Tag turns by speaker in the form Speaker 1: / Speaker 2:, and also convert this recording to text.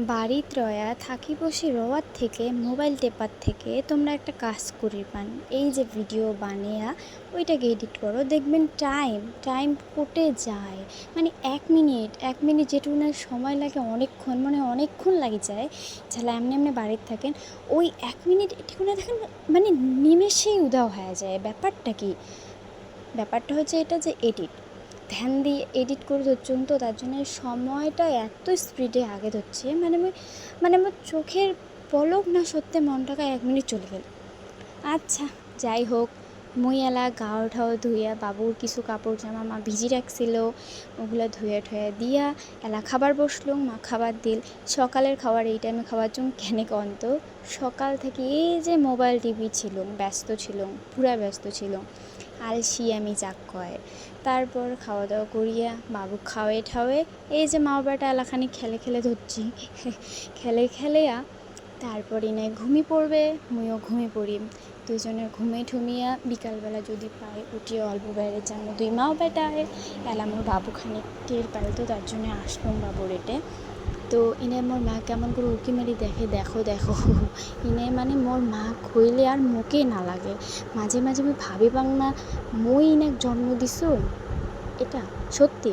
Speaker 1: বাড়িত রয়া থাকি বসে রওয়ার থেকে মোবাইল টেপার থেকে তোমরা একটা কাজ করি পান, এই যে ভিডিও বানিয়া ওইটাকে এডিট করো, দেখবেন টাইম টাইম কটে যায়। মানে 1 মিনিট যেটুকু না সময় লাগে অনেকক্ষণ লাগে যায়। যারা এমনি এমনি বাড়িতে থাকেন, ওই 1 মিনিট এটুকু না দেখেন, মানে নিমেষেই উধাও হয়ে যায়। ব্যাপারটা কি? ব্যাপারটা হচ্ছে এটা যে এডিট ধ্যান দিয়ে এডিট করে ধরছুন, তো তার জন্য সময়টা এত স্পিডে আগে ধরছে, আমার চোখের পলক না সত্যি মনটাকে 1 মিনিট চলে গেল। আচ্ছা, যাই হোক, মুই এলা গাও ঠাও ধুইয়া বাবুর কিছু কাপড় জামা মা ভিজি রাখছিল, ওগুলো ধুয়ে ঠুয়ে দিয়া এলা খাবার বসলুম। মা খাবার দিল। সকালের খাবার এই টাইমে খাওয়ার জন্য কেনে কন্ত সকাল থেকে এই যে মোবাইল টিভি ছিল, পুরা ব্যস্ত ছিল। আলসি আমি যাক কয়। তারপর খাওয়া দাওয়া করিয়া বাবু খাওয়ে ঠাওয়ে এই যে মা বাবাটা এলাখানি খেলে ধরছি। খেলেয়া তারপর এনে ঘুমিয়ে পড়বে, মুইও ঘুমিয়ে পড়ি। দুজনের ঘুমিয়া বিকালবেলা যদি পাই উঠিয়ে অল্প বাইরে যাবো, 2 মাও বেটায় এলা মোর বাবু খানিক টের পাই, তো তার জন্য আসলাম বাবুর এটে। তো ইনে মোর মা কেমন করে উকি মারি দেখে, দেখো ইনে মানে মোর মা খইলে আর মুখে না লাগে। মাঝে মাঝে আমি ভাবি পাং না, মই ইনে জন্ম দিছো। এটা সত্যি।